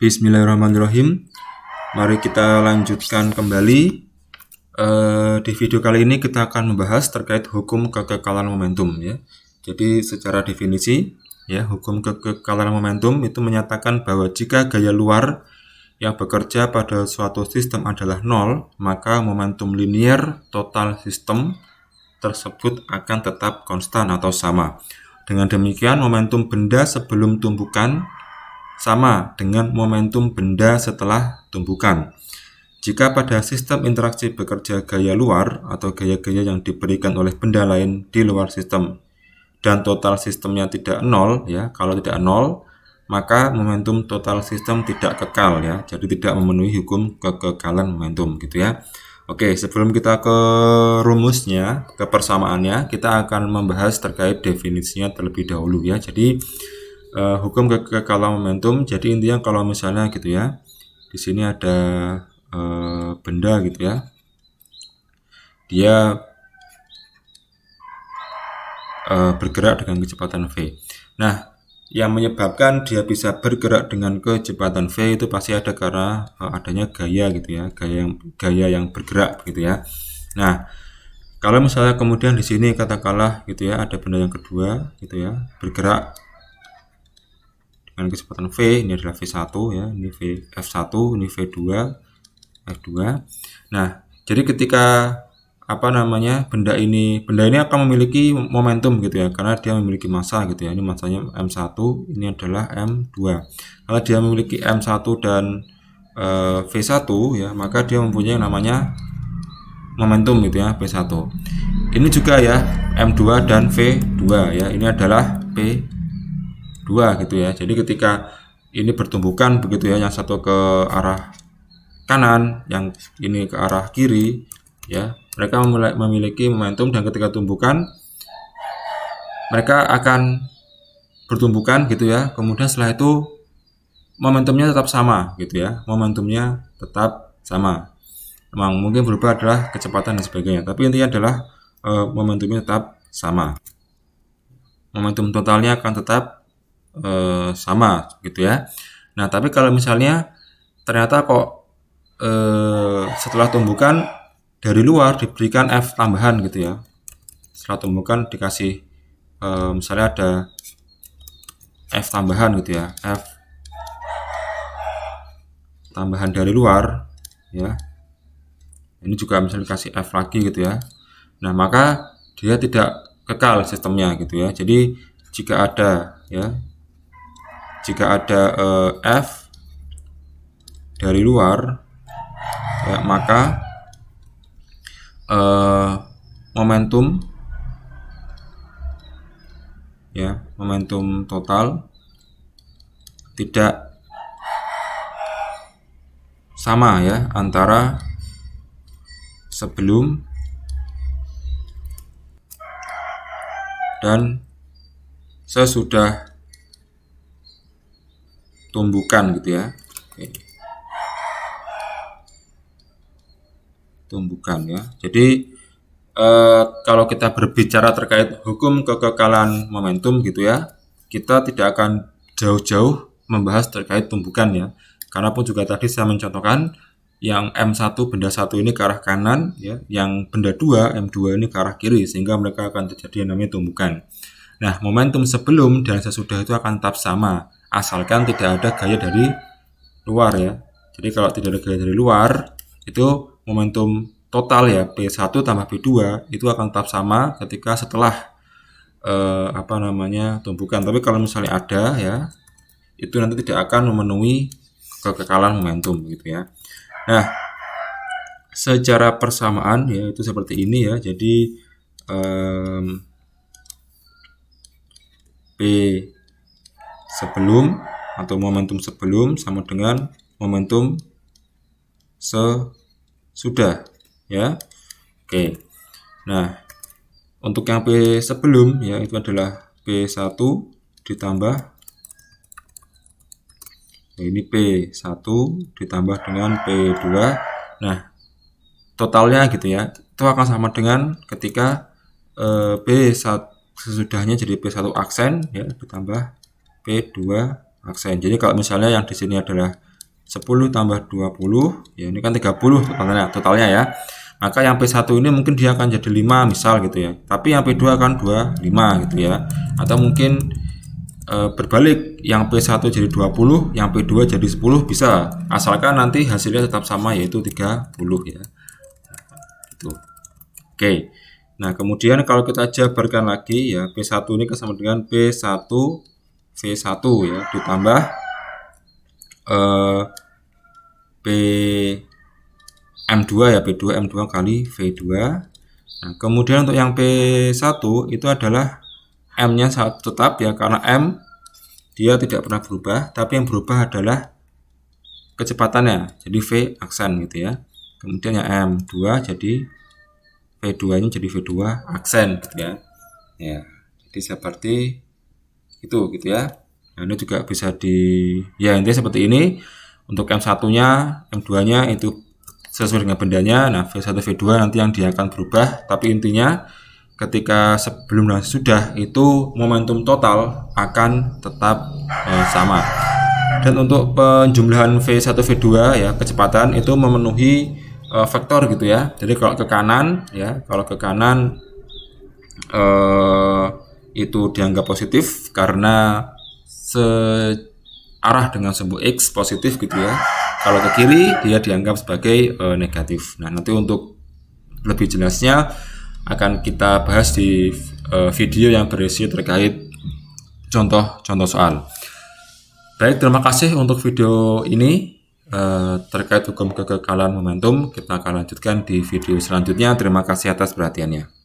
Bismillahirrahmanirrahim. Mari kita lanjutkan kembali. Di video kali ini kita akan membahas terkait hukum kekekalan momentum ya. Jadi secara definisi ya, hukum kekekalan momentum itu menyatakan bahwa jika gaya luar yang bekerja pada suatu sistem adalah nol, maka momentum linier total sistem tersebut akan tetap konstan atau sama. Dengan demikian, momentum benda sebelum tumbukan sama dengan momentum benda setelah tumbukan. Jika pada sistem interaksi bekerja gaya luar atau gaya-gaya yang diberikan oleh benda lain di luar sistem dan total sistemnya tidak nol ya, kalau tidak nol maka momentum total sistem tidak kekal ya, jadi tidak memenuhi hukum kekekalan momentum gitu ya. Oke, sebelum kita ke rumusnya, ke persamaannya, kita akan membahas terkait definisinya terlebih dahulu ya. Jadi hukum kekekalan momentum, jadi intinya kalau misalnya gitu ya, di sini ada benda gitu ya, dia bergerak dengan kecepatan v. Nah, yang menyebabkan dia bisa bergerak dengan kecepatan v itu pasti ada karena adanya gaya gitu ya, gaya yang bergerak gitu ya. Nah, kalau misalnya kemudian di sini katakanlah gitu ya, ada benda yang kedua gitu ya, bergerak dengan kecepatan v, ini adalah v1 ya, ini f1, ini v2, f2. Nah, jadi ketika benda ini akan memiliki momentum gitu ya, karena dia memiliki massa gitu ya. Ini massanya m1, ini adalah m2. Kalau dia memiliki m1 dan v1 ya, maka dia mempunyai yang namanya momentum gitu ya, v1. Ini juga ya m2 dan v2 ya, ini adalah p2 gitu ya. Jadi ketika ini bertumbukan begitu ya, yang satu ke arah kanan, yang ini ke arah kiri ya, mereka memiliki momentum, dan ketika tumbukan mereka akan bertumbukan gitu ya. Kemudian setelah itu momentumnya tetap sama gitu ya, momentumnya tetap sama. Memang mungkin berubah adalah kecepatan dan sebagainya, tapi intinya adalah momentumnya tetap sama. Momentum totalnya akan tetap sama gitu ya. Nah, tapi kalau misalnya ternyata kok setelah tumbukan dari luar diberikan F tambahan gitu ya, setelah tumbukan dikasih misalnya ada F tambahan gitu ya, F tambahan dari luar ya, ini juga misalnya dikasih F lagi gitu ya. Nah, maka dia tidak kekal sistemnya gitu ya. Jadi jika ada F dari luar ya, maka momentum total tidak sama ya antara sebelum dan sesudah tumbukan gitu ya. Oke. Tumbukan ya. Jadi kalau kita berbicara terkait hukum kekekalan momentum gitu ya, kita tidak akan jauh-jauh membahas terkait tumbukan ya. Karena pun juga tadi saya mencontohkan yang M1 benda 1 ini ke arah kanan ya, yang benda 2 M2 ini ke arah kiri, sehingga mereka akan terjadi yang namanya tumbukan. Nah, momentum sebelum dan sesudah itu akan tetap sama, asalkan tidak ada gaya dari luar ya. Jadi kalau tidak ada gaya dari luar, itu momentum total ya, P1 tambah P2 itu akan tetap sama ketika setelah tumbukan. Tapi kalau misalnya ada ya, itu nanti tidak akan memenuhi kekekalan momentum gitu ya. Nah, secara persamaan ya itu seperti ini ya. Jadi P sebelum atau momentum sebelum sama dengan momentum sesudah ya. Oke. Nah, untuk yang P sebelum ya itu adalah P1 ditambah ini P1 ditambah dengan P2. Nah, totalnya gitu ya, itu akan sama dengan ketika P1 sesudahnya jadi P1 aksen ya ditambah P2 aksen. Jadi kalau misalnya yang di sini adalah 10 tambah 20, ya ini kan 30 totalnya ya. Maka yang P1 ini mungkin dia akan jadi 5 misal gitu ya. Tapi yang P2 akan 25 gitu ya. Atau mungkin berbalik, yang P1 jadi 20, yang P2 jadi 10 bisa. Asalkan nanti hasilnya tetap sama yaitu 30 ya. Gitu. Oke. Nah, kemudian kalau kita jabarkan lagi ya, P1 ini sama dengan P1 V1 ya ditambah M2 ya, P2 M2 kali V2. Nah, kemudian untuk yang P1 itu adalah M-nya tetap ya, karena M dia tidak pernah berubah, tapi yang berubah adalah kecepatannya, jadi V aksen gitu ya. Kemudian yang M2 jadi V2 nya jadi V2 aksen gitu ya. Ya, jadi seperti itu gitu ya. Nah, ini juga bisa ya intinya seperti ini. Untuk M1-nya, M2-nya itu sesuai dengan bendanya. Nah, V1 V2 nanti yang dia akan berubah, tapi intinya ketika sebelum dan sudah itu momentum total akan tetap sama. Dan untuk penjumlahan V1 V2 ya, kecepatan itu memenuhi vektor gitu ya. Jadi kalau ke kanan ya, itu dianggap positif karena searah dengan sumbu X positif gitu ya. Kalau ke kiri dia dianggap sebagai negatif. Nah, nanti untuk lebih jelasnya akan kita bahas di video yang berisi terkait contoh-contoh soal. Baik, terima kasih untuk video ini terkait hukum kekekalan momentum. Kita akan lanjutkan di video selanjutnya. Terima kasih atas perhatiannya.